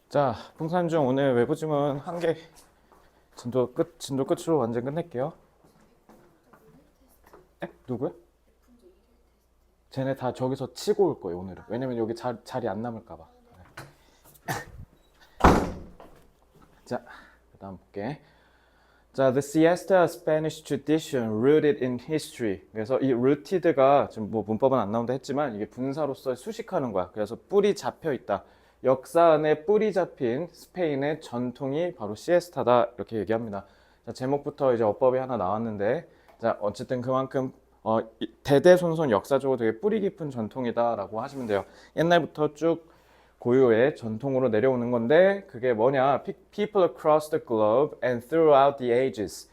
자, 풍산중 오늘 외부 지문 한 개 진도 끝으로 완전 끝낼게요. 에? 누구야? 쟤네 다 저기서 치고 올 거예요, 오늘은. 왜냐면 여기 자리 안 남을까 봐. 자, 그다음 볼게. 자, the siesta, a Spanish tradition rooted in history. 그래서 이 rooted가 지금 뭐 문법은 안 나온다 했지만 이게 분사로서 수식하는 거야. 그래서 뿌리 잡혀 있다. 역사 안에 뿌리 잡힌 스페인의 전통이 바로 시에스타다 이렇게 얘기합니다. 자, 제목부터 이제 어법이 하나 나왔는데, 자, 어쨌든 그만큼 대대손손 역사적으로 되게 뿌리 깊은 전통이다라고 하시면 돼요. 옛날부터 쭉 고유의 전통으로 내려오는 건데 그게 뭐냐? People across the globe and throughout the ages.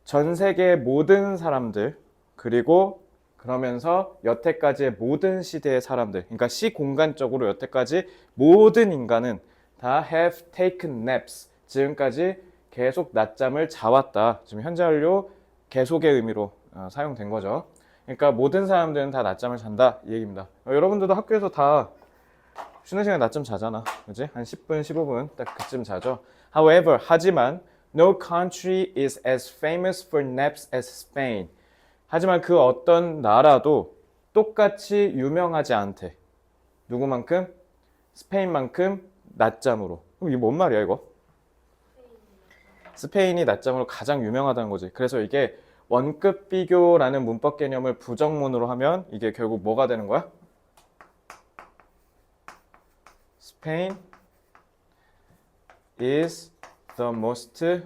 전 세계 모든 사람들 그리고 그러면서 여태까지의 모든 시대의 사람들, 그러니까 시공간적으로 여태까지 모든 인간은 다 have taken naps. 지금까지 계속 낮잠을 자왔다. 지금 현재 완료 계속의 의미로 사용된 거죠. 그러니까 모든 사람들은 다 낮잠을 잔다 이 얘기입니다. 여러분들도 학교에서 다 쉬는 시간에 낮잠 자잖아. 그지? 한 10분, 15분 딱 그쯤 자죠. However, 하지만 no country is as famous for naps as Spain. 하지만 그 어떤 나라도 똑같이 유명하지 않대. 누구만큼? 스페인만큼 낮잠으로. 그럼 이게 뭔 말이야, 이거? 스페인이 낮잠으로 가장 유명하다는 거지. 그래서 이게 원급 비교라는 문법 개념을 부정문으로 하면 이게 결국 뭐가 되는 거야? Spain is the most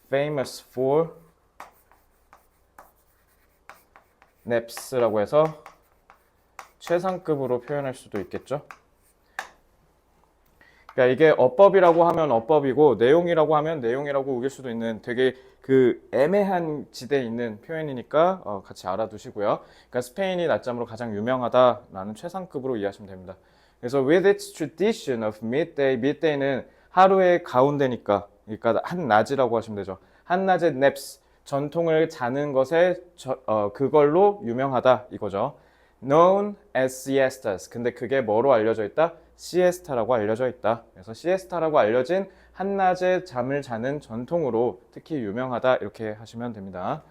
famous for naps라고 해서 최상급으로 표현할 수도 있겠죠. 그러니까 이게 어법이라고 하면 어법이고 내용이라고 하면 내용이라고 우길 수도 있는 되게 그 애매한 지대에 있는 표현이니까 같이 알아두시고요. 그러니까 스페인이 낮잠으로 가장 유명하다라는 최상급으로 이해하시면 됩니다. 그래서 with its tradition of midday, midday는 하루의 가운데니까, 그러니까 한낮이라고 하시면 되죠. 한낮의 naps, 전통을 자는 것에 그걸로 유명하다 이거죠. known as siestas. 근데 그게 뭐로 알려져 있다? 시에스타라고 알려져 있다. 그래서 시에스타라고 알려진 한낮에 잠을 자는 전통으로 특히 유명하다 이렇게 하시면 됩니다.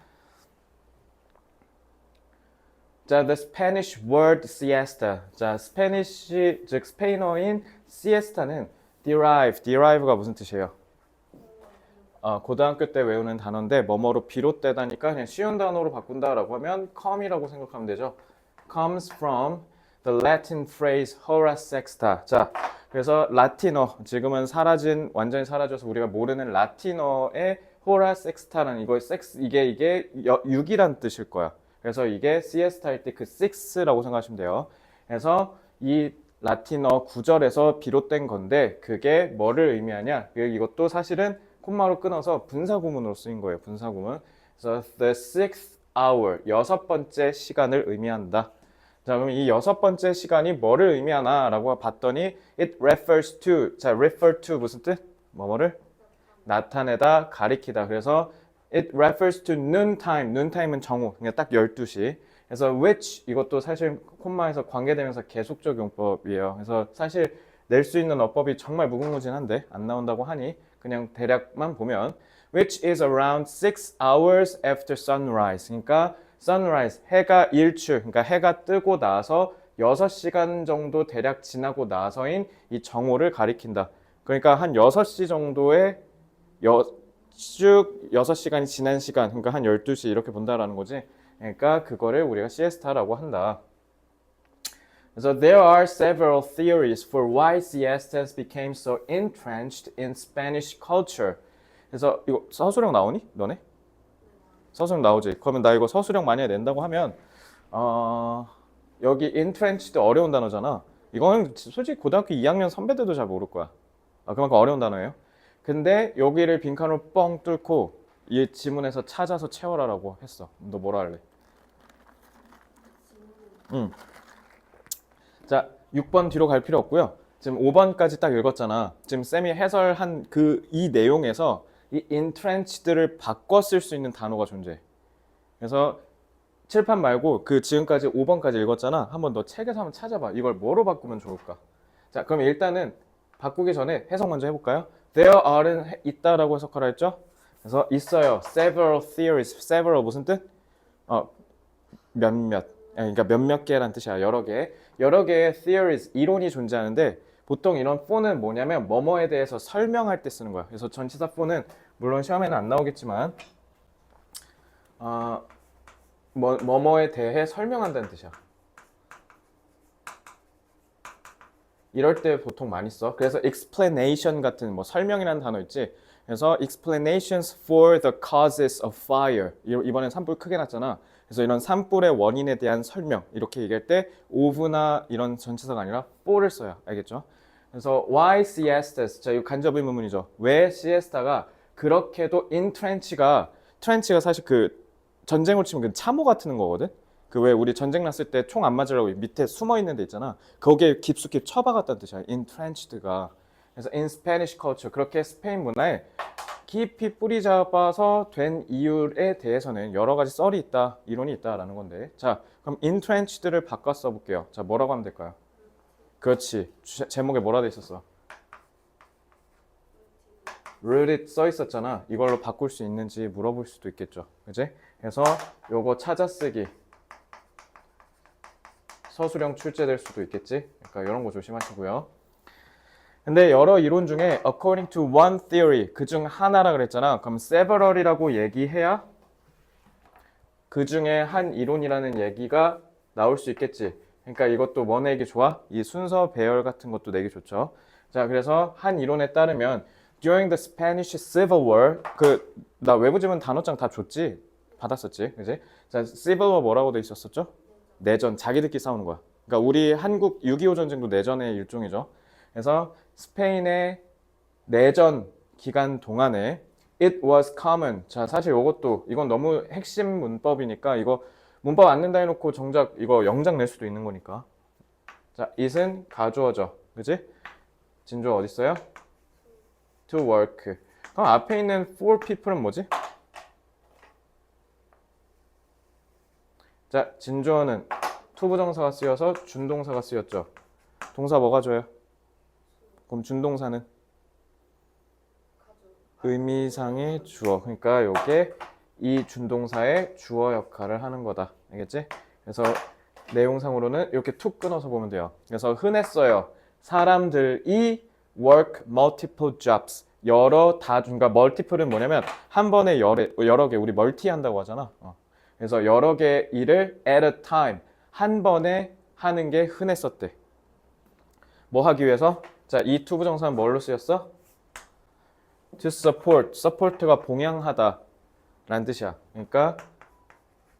자, the Spanish word siesta. 자, 스페니쉬 즉 스페인어인 siesta는 derive가 무슨 뜻이에요? 고등학교 때 외우는 단어인데 뭐뭐로 비롯되다니까 그냥 쉬운 단어로 바꾼다라고 하면 come이라고 생각하면 되죠. comes from the Latin phrase hora sexta. 자, 그래서 라틴어 지금은 완전히 사라져서 우리가 모르는 라틴어의 hora sexta라는 이게 6이란 뜻일 거야. 그래서 이게 siesta일 때 그 6라고 생각하시면 돼요. 그래서 이 라틴어 구절에서 비롯된 건데 그게 뭐를 의미하냐? 이것도 사실은 콤마로 끊어서 분사구문으로 쓰인 거예요. 분사구문. 그래서 the sixth hour, 여섯 번째 시간을 의미한다. 자, 그럼 이 여섯 번째 시간이 뭐를 의미하나라고 봤더니 it refers to. 자, refer to 무슨 뜻? 뭐뭐를 나타내다, 가리키다. 그래서 it refers to noontime. noontime은 정오. 그냥 딱 12시. 그래서 which 이것도 사실 콤마에서 관계되면서 계속적 용법이에요. 그래서 사실 낼 수 있는 어법이 정말 무궁무진한데 안 나온다고 하니 그냥 대략만 보면 which is around 6 hours after sunrise. 그러니까 sunrise, 해가 일출, 그러니까 해가 뜨고 나서 6시간 정도 대략 지나고 나서인 이 정오를 가리킨다. 그러니까 한 6시 정도의 쭉 6시간이 지난 시간, 그러니까 한 12시 이렇게 본다라는 거지. 그러니까 그거를 우리가 시에스타라고 한다. 그래서 there are several theories for why siestas became so entrenched in Spanish culture. 그래서 이거 서술형 나오니? 너네? 서술형 나오지. 그러면 나 이거 서술형 만약에 낸다고 하면 여기 entrenched 어려운 단어잖아. 이거는 솔직히 고등학교 2학년 선배들도 잘 모를 거야. 그만큼 어려운 단어예요. 근데 여기를 빈칸으로 뻥 뚫고 이 지문에서 찾아서 채워라라고 했어. 너 뭐라 할래? 자, 6번 뒤로 갈 필요 없고요. 지금 5번까지 딱 읽었잖아. 지금 쌤이 해설한 이 내용에서 이 entrenchéd를 바꿔 쓸 수 있는 단어가 존재해. 그래서 칠판 말고 그 지금까지 5번까지 읽었잖아. 한번 너 책에서 한번 찾아봐. 이걸 뭐로 바꾸면 좋을까? 자, 그럼 일단은 바꾸기 전에 해석 먼저 해볼까요? There are는 있다라고 해석하라 했죠? 그래서 있어요. Several theories. Several 무슨 뜻? 몇몇. 그러니까 몇몇 개란 뜻이야. 여러 개. 여러 개의 theories, 이론이 존재하는데 보통 이런 for는 뭐냐면 뭐뭐에 대해서 설명할 때 쓰는 거야. 그래서 전치사 for는 물론 시험에는 안 나오겠지만 뭐뭐에 대해 설명한다는 뜻이야. 이럴 때 보통 많이 써. 그래서 explanation 같은 뭐 설명이라는 단어 있지. 그래서 explanations for the causes of fire. 이번엔 산불 크게 났잖아. 그래서 이런 산불의 원인에 대한 설명. 이렇게 얘기할 때 of나 이런 전치사가 아니라 for를 써요. 알겠죠? 그래서 why siestas? 자, 이거 간접 의문문이죠. 왜 siesta가 그렇게도 in trench가 사실 그 전쟁으로 치면 그 참호 같은 거거든. 그 왜 우리 전쟁 났을 때 총 안 맞으려고 밑에 숨어 있는 데 있잖아. 거기에 깊숙이 쳐박았다는 뜻이야. entrenchéd가. 그래서 in Spanish culture 그렇게 스페인 문화에 깊이 뿌리 잡아서 된 이유에 대해서는 여러 가지 썰이 있다, 이론이 있다라는 건데. 자, 그럼 entrenched를 바꿔 써볼게요. 자, 뭐라고 하면 될까요? 그렇지. 제목에 뭐라 돼 있었어? rooted 써 있었잖아. 이걸로 바꿀 수 있는지 물어볼 수도 있겠죠. 그지? 그래서 요거 찾아쓰기. 서술형 출제될 수도 있겠지. 그러니까 이런 거 조심하시고요. 근데 여러 이론 중에 according to one theory 그중 하나라 그랬잖아. 그럼 several이라고 얘기해야 그 중에 한 이론이라는 얘기가 나올 수 있겠지. 그러니까 이것도 뭐 내기 좋아? 이 순서 배열 같은 것도 내기 좋죠. 자, 그래서 한 이론에 따르면 during the Spanish Civil War 나 외부 지문 단어장 다 줬지? 받았었지, 그지? 자, Civil War 뭐라고 돼 있었었죠? 내전, 자기들끼리 싸우는 거야. 그러니까 우리 한국 6.25 전쟁도 내전의 일종이죠. 그래서 스페인의 내전 기간 동안에 it was common. 자, 사실 이건 너무 핵심 문법이니까 이거 문법 안 낸다 해놓고 정작 이거 영장 낼 수도 있는 거니까. 자, it은 가주어죠. 그지? 진주어 어디 있어요? to work. 그럼 앞에 있는 for people은 뭐지? 자, 진주어는 투부정사가 쓰여서 준동사가 쓰였죠. 동사 뭐가 줘요? 그럼 준동사는? 의미상의 주어. 그러니까 이게 이 준동사의 주어 역할을 하는 거다. 알겠지? 그래서 내용상으로는 이렇게 툭 끊어서 보면 돼요. 그래서 흔했어요. 사람들이 work multiple jobs. 그러니까 multiple은 뭐냐면 한 번에 여러 개, 우리 멀티 한다고 하잖아. 그래서 여러 개 일을 at a time, 한 번에 하는 게 흔했었대. 뭐 하기 위해서? 자, 이 투부정사는 뭘로 쓰였어? to support, support가 봉양하다 라는 뜻이야. 그러니까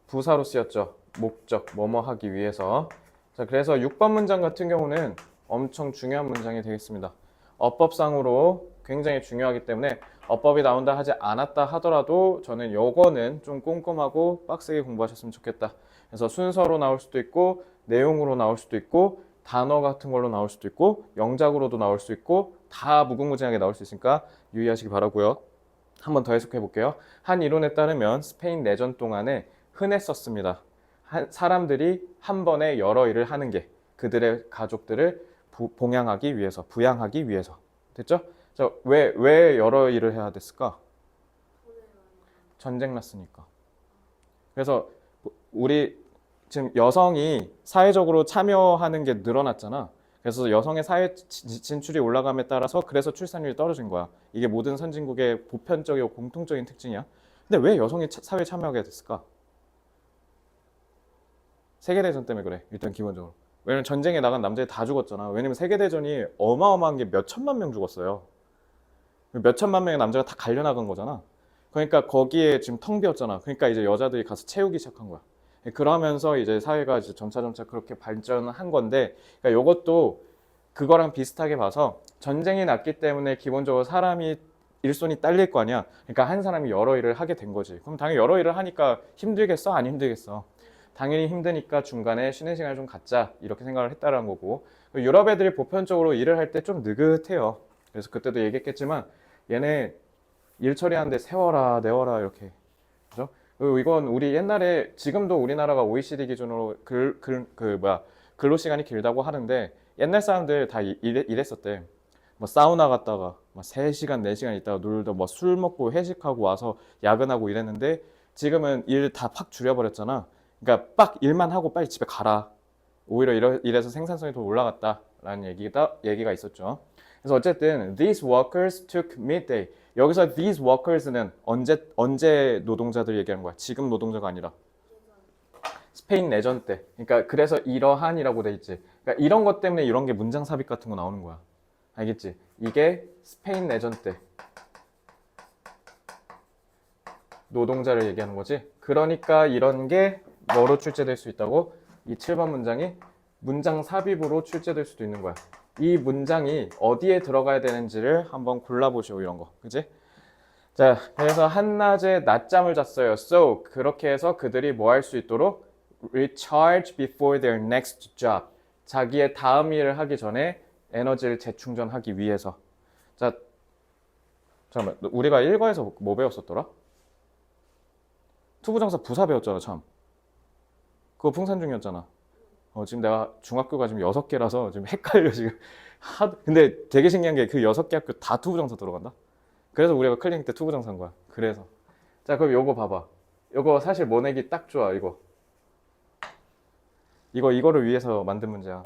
부사로 쓰였죠. 목적, 뭐뭐 하기 위해서. 자, 그래서 6번 문장 같은 경우는 엄청 중요한 문장이 되겠습니다. 어법상으로 굉장히 중요하기 때문에 어법이 나온다 하지 않았다 하더라도 저는 요거는 좀 꼼꼼하고 빡세게 공부하셨으면 좋겠다. 그래서 순서로 나올 수도 있고 내용으로 나올 수도 있고 단어 같은 걸로 나올 수도 있고 영작으로도 나올 수 있고 다 무궁무진하게 나올 수 있으니까 유의하시기 바라고요. 한 번 더 해석해 볼게요. 한 이론에 따르면 스페인 내전 동안에 흔했었습니다. 사람들이 한 번에 여러 일을 하는 게 그들의 가족들을 봉양하기 위해서, 부양하기 위해서. 됐죠? 자, 왜 여러 일을 해야 됐을까? 전쟁 났으니까. 그래서 우리 지금 여성이 사회적으로 참여하는 게 늘어났잖아. 그래서 여성의 사회 진출이 올라감에 따라서 그래서 출산율이 떨어진 거야. 이게 모든 선진국의 보편적이고 공통적인 특징이야. 근데 왜 여성이 사회에 참여하게 됐을까? 세계대전 때문에 그래. 일단 기본적으로. 왜냐면 전쟁에 나간 남자애 다 죽었잖아. 왜냐면 세계대전이 어마어마한 게 몇 천만 명 죽었어요. 몇 천만 명의 남자가 다 갈려나간 거잖아. 그러니까 거기에 지금 텅 비었잖아. 그러니까 이제 여자들이 가서 채우기 시작한 거야. 그러면서 이제 사회가 이제 점차 그렇게 발전한 건데, 그러니까 이것도 그거랑 비슷하게 봐서 전쟁이 났기 때문에 기본적으로 사람이 일손이 딸릴 거 아니야. 그러니까 한 사람이 여러 일을 하게 된 거지. 그럼 당연히 여러 일을 하니까 힘들겠어? 안 힘들겠어? 당연히 힘드니까 중간에 쉬는 시간을 좀 갖자 이렇게 생각을 했다라는 거고, 유럽 애들이 보편적으로 일을 할 때 좀 느긋해요. 그래서 그때도 얘기했겠지만 얘네 일 처리하는데 세워라 내워라 이렇게, 그죠? 그리고 이건 우리 옛날에 지금도 우리나라가 OECD 기준으로 근로 시간이 길다고 하는데 옛날 사람들 다 이랬었대. 뭐 사우나 갔다가 막 3시간, 4시간 있다가 놀다 뭐 술 먹고 회식하고 와서 야근하고 이랬는데 지금은 일 다 팍 줄여버렸잖아. 그러니까 빡 일만 하고 빨리 집에 가라. 오히려 이래서 생산성이 더 올라갔다라는 얘기가 있었죠. 그래서 어쨌든 these workers took midday. 여기서 these workers는 언제 노동자들 얘기하는 거야? 지금 노동자가 아니라 스페인 내전 때. 그러니까 그래서 이러한이라고 돼 있지. 그러니까 이런 것 때문에 이런 게 문장 삽입 같은 거 나오는 거야. 알겠지? 이게 스페인 내전 때 노동자를 얘기하는 거지. 그러니까 이런 게 뭐로 출제될 수 있다고? 이 7번 문장이 문장 삽입으로 출제될 수도 있는 거야. 이 문장이 어디에 들어가야 되는지를 한번 골라보시오. 이런 거. 그지? 자, 그래서 한낮에 낮잠을 잤어요. So, 그렇게 해서 그들이 뭐 할 수 있도록 recharge before their next job. 자기의 다음 일을 하기 전에 에너지를 재충전하기 위해서. 자, 잠깐만. 우리가 1과에서 뭐 배웠었더라? 투부정사 부사 배웠잖아, 참. 그거 풍산 중이었잖아. 지금 내가 중학교가 지금 6개라서 지금 헷갈려, 지금. 근데 되게 신기한 게 그 6개 학교 다 투부정사 들어간다? 그래서 우리가 클리닉 때 투부정사인 거야. 그래서. 자, 그럼 요거 봐봐. 요거 사실 뭐 내기 딱 좋아, 이거. 이거를 위해서 만든 문제야.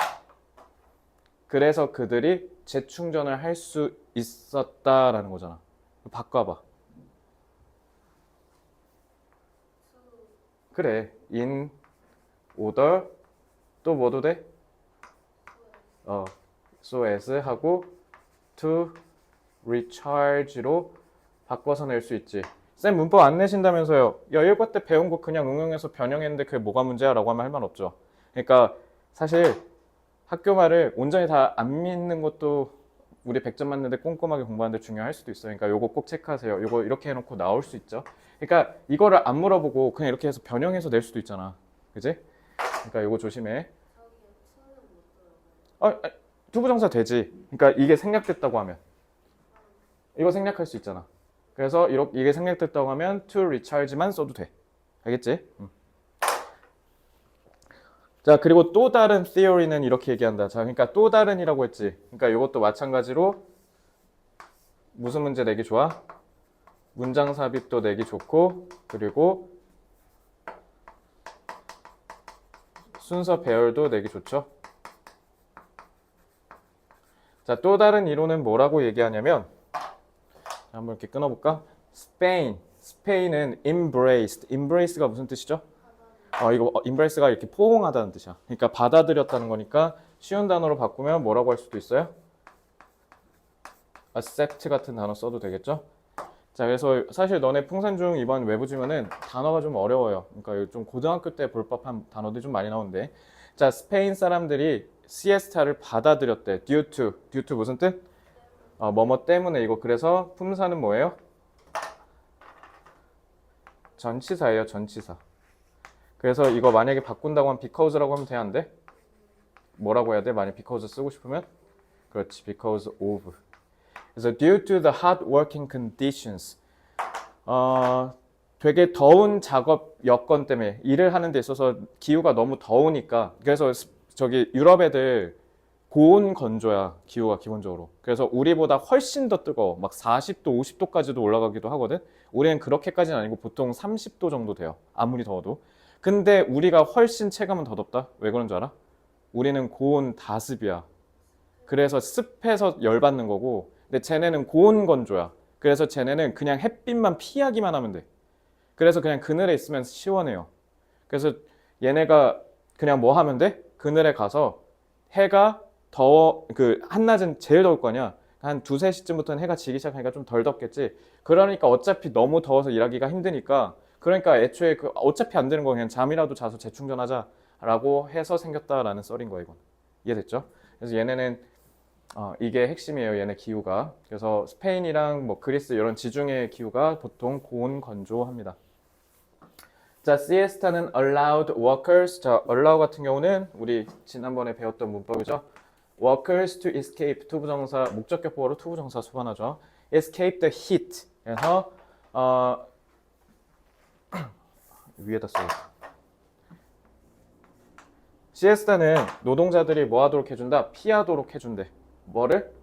그래서 그들이 재충전을 할 수 있었다라는 거잖아. 바꿔봐. 그래. in order 또 뭐도 돼? so as 하고 to recharge로 바꿔서 낼 수 있지. 쌤 문법 안 내신다면서요. 야, 1과 때 배운 거 그냥 응용해서 변형했는데 그게 뭐가 문제야? 라고 하면 할 말 없죠. 그러니까 사실 학교 말을 온전히 다 안 믿는 것도 우리 100점 맞는데 꼼꼼하게 공부하는데 중요할 수도 있어요. 그러니까 요거 꼭 체크하세요. 요거 이렇게 해놓고 나올 수 있죠. 그러니까 이거를 안 물어보고 그냥 이렇게 해서 변형해서 낼 수도 있잖아. 그지? 그러니까 요거 조심해. 투부정사 되지. 그러니까 이게 생략됐다고 하면 이거 생략할 수 있잖아. 그래서 이게 생략됐다고 하면 to recharge만 써도 돼. 알겠지? 자, 그리고 또 다른 theory는 이렇게 얘기한다. 자, 그러니까 또 다른이라고 했지. 그러니까 이것도 마찬가지로 무슨 문제 내기 좋아? 문장 삽입도 내기 좋고, 그리고 순서 배열도 내기 좋죠. 자, 또 다른 이론은 뭐라고 얘기하냐면, 한번 이렇게 끊어볼까? 스페인은 embraced. embrace가 무슨 뜻이죠? 이거 embrace가 이렇게 포옹하다는 뜻이야. 그러니까 받아들였다는 거니까 쉬운 단어로 바꾸면 뭐라고 할 수도 있어요? accept 같은 단어 써도 되겠죠? 자, 그래서 사실 너네 풍산중 이번 외부 지문은 단어가 좀 어려워요. 그러니까 좀 고등학교 때 볼 법한 단어들이 좀 많이 나오는데, 자, 스페인 사람들이 시에스타를 받아들였대. due to 무슨 뜻? 뭐뭐 때문에. 이거 그래서 품사는 뭐예요? 전치사예요, 전치사. 그래서 이거 만약에 바꾼다고 하면 because라고 하면 돼, 안 돼? 뭐라고 해야 돼? 만약 because 쓰고 싶으면? 그렇지, because of. 그래서 due to the hard working conditions. 되게 더운 작업 여건 때문에 일을 하는 데 있어서 기후가 너무 더우니까. 그래서 저기 유럽 애들 고온 건조야, 기후가 기본적으로. 그래서 우리보다 훨씬 더 뜨거워. 막 40도, 50도까지도 올라가기도 하거든. 우리는 그렇게까지는 아니고 보통 30도 정도 돼요. 아무리 더워도. 근데 우리가 훨씬 체감은 더 덥다. 왜 그런 줄 알아? 우리는 고온 다습이야. 그래서 습해서 열받는 거고, 근데 쟤네는 고온 건조야. 그래서 쟤네는 그냥 햇빛만 피하기만 하면 돼. 그래서 그냥 그늘에 있으면 시원해요. 그래서 얘네가 그냥 뭐 하면 돼? 그늘에 가서 해가 한낮은 제일 더울 거 아니야. 한 2, 3시쯤부터는 해가 지기 시작하니까 좀 덜 덥겠지. 그러니까 어차피 너무 더워서 일하기가 힘드니까, 그러니까 애초에 어차피 안 되는 거 그냥 잠이라도 자서 재충전하자라고 해서 생겼다라는 썰인 거야, 이건. 이해됐죠? 그래서 얘네는 이게 핵심이에요, 얘네 기후가. 그래서 스페인이랑 뭐 그리스 이런 지중해 기후가 보통 고온 건조합니다. 자, siesta는 allowed workers. 자, allow 같은 경우는 우리 지난번에 배웠던 문법이죠. workers to escape, 투부정사, 목적격보어로 투부정사 수반하죠. escape the heat. 그래서 위에다 써요. 시에스타는 노동자들이 뭐 하도록 해준다? 피하도록 해준대. 뭐를?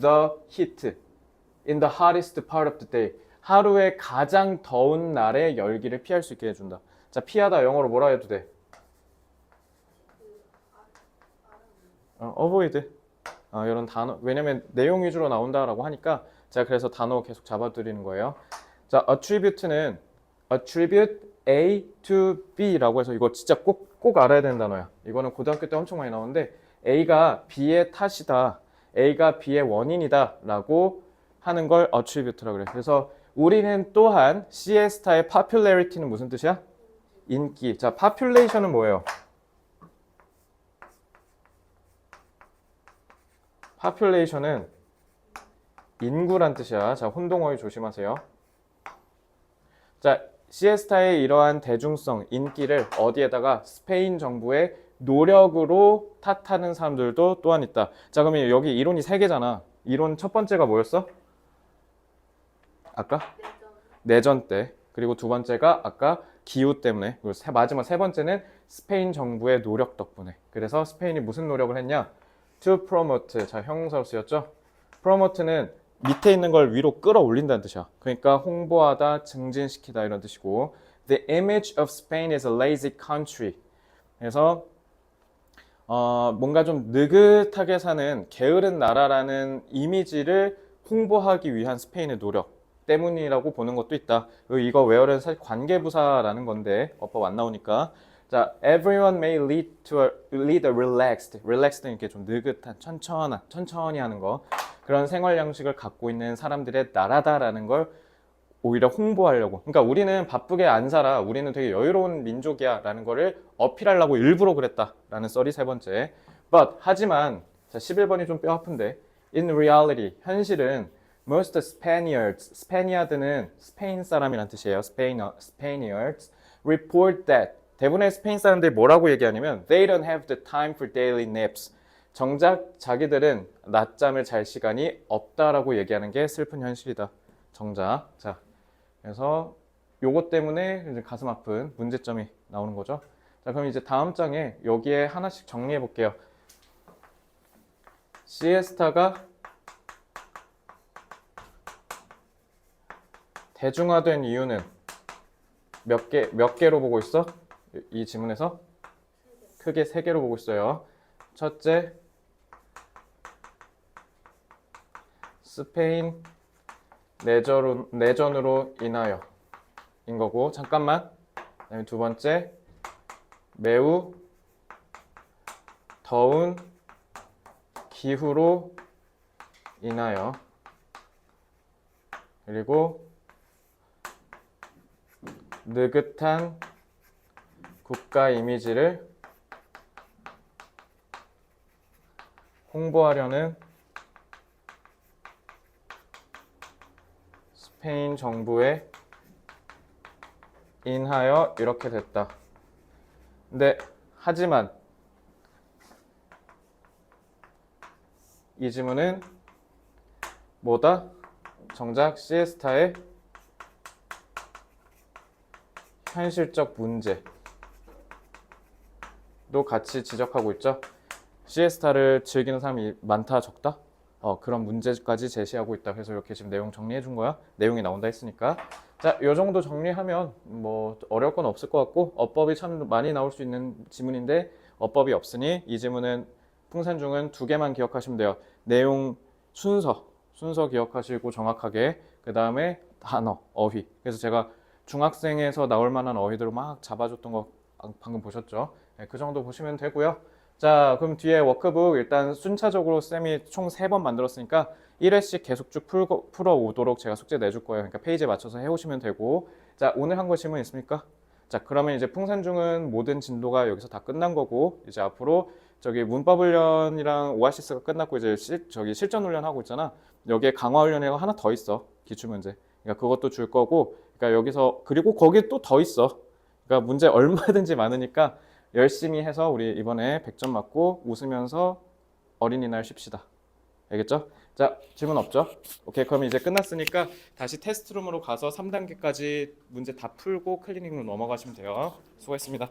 The heat in the hottest part of the day. 하루의 가장 더운 날의 열기를 피할 수 있게 해준다. 자, 피하다 영어로 뭐라 해도 돼? avoid. 이런 단어. 왜냐면 내용 위주로 나온다라고 하니까 제가 그래서 단어 계속 잡아드리는 거예요. 자, attribute는 attribute A to B라고 해서 이거 진짜 꼭 알아야 되는 단어야. 이거는 고등학교 때 엄청 많이 나오는데 A가 B의 탓이다. A가 B의 원인이다 라고 하는 걸 attribute라고 그래요. 그래서 우리는 또한 시에스타의 popularity는 무슨 뜻이야? 인기. 자, population은 뭐예요? population은 인구란 뜻이야. 자, 혼동어휘 조심하세요. 자, 시에스타의 이러한 대중성, 인기를 어디에다가 스페인 정부의 노력으로 탓하는 사람들도 또한 있다. 자, 그러면 여기 이론이 3개잖아. 이론 첫 번째가 뭐였어? 아까? 내전 때. 그리고 두 번째가 아까 기후 때문에. 그리고 마지막 세 번째는 스페인 정부의 노력 덕분에. 그래서 스페인이 무슨 노력을 했냐? To promote. 자, 형용사로 쓰였죠? promote는 밑에 있는 걸 위로 끌어올린다는 뜻이야. 그러니까 홍보하다, 증진시키다 이런 뜻이고 The image of Spain is a lazy country. 그래서 뭔가 좀 느긋하게 사는 게으른 나라라는 이미지를 홍보하기 위한 스페인의 노력 때문이라고 보는 것도 있다. 이거 외어는 사실 관계부사라는 건데 어법 안 나오니까 자, everyone may lead a relaxed는 이렇게 좀 느긋한, 천천히 하는 거 그런 생활 양식을 갖고 있는 사람들의 나라다라는 걸 오히려 홍보하려고. 그러니까 우리는 바쁘게 안 살아. 우리는 되게 여유로운 민족이야 라는 거를 어필하려고 일부러 그랬다라는 썰이 세 번째. But 하지만 자, 11번이 좀 뼈 아픈데 in reality 현실은 most Spaniards, 스페니아드는 스페인 사람이란 뜻이에요. Spaniards report that 대부분의 스페인 사람들이 뭐라고 얘기하냐면 They don't have the time for daily naps. 정작 자기들은 낮잠을 잘 시간이 없다라고 얘기하는 게 슬픈 현실이다. 정작. 자, 그래서 요것 때문에 이제 가슴 아픈 문제점이 나오는 거죠. 자, 그럼 이제 다음 장에 여기에 하나씩 정리해 볼게요. 시에스타가 대중화된 이유는 몇 개로 보고 있어? 이 지문에서 크게 3개로 보고 있어요. 첫째, 스페인 내전으로 인하여 인 거고 잠깐만. 그다음에 두 번째, 매우 더운 기후로 인하여 그리고 느긋한 국가 이미지를 홍보하려는 스페인 정부에 인하여 이렇게 됐다. 근데 하지만 이 지문은 뭐다? 정작 시에스타의 현실적 문제도 같이 지적하고 있죠. 시에스타를 즐기는 사람이 많다 적다? 그런 문제까지 제시하고 있다. 그래서 이렇게 지금 내용 정리해 준 거야. 내용이 나온다 했으니까. 자, 요 정도 정리하면 뭐 어려울 건 없을 것 같고 어법이 참 많이 나올 수 있는 지문인데 어법이 없으니 이 지문은 풍산중은 2개만 기억하시면 돼요. 내용 순서 기억하시고 정확하게 그 다음에 단어, 어휘. 그래서 제가 중학생에서 나올 만한 어휘들을 막 잡아줬던 거 방금 보셨죠? 네, 그 정도 보시면 되고요. 자, 그럼 뒤에 워크북 일단 순차적으로 쌤이 총 3번 만들었으니까 1회씩 계속 쭉 풀어오도록 제가 숙제 내줄 거예요. 그러니까 페이지에 맞춰서 해오시면 되고. 자, 오늘 한 거 질문 있습니까? 자, 그러면 이제 풍산중은 모든 진도가 여기서 다 끝난 거고 이제 앞으로 저기 문법 훈련이랑 오아시스가 끝났고 이제 실전 훈련 하고 있잖아. 여기에 강화 훈련이 하나 더 있어. 기출문제. 그러니까 그것도 줄 거고. 그러니까 여기서 그리고 거기에 또 더 있어. 그러니까 문제 얼마든지 많으니까 열심히 해서 우리 이번에 100점 맞고 웃으면서 어린이날 쉽시다. 알겠죠? 자, 질문 없죠? 오케이, 그럼 이제 끝났으니까 다시 테스트룸으로 가서 3단계까지 문제 다 풀고 클리닝룸 넘어가시면 돼요. 수고했습니다.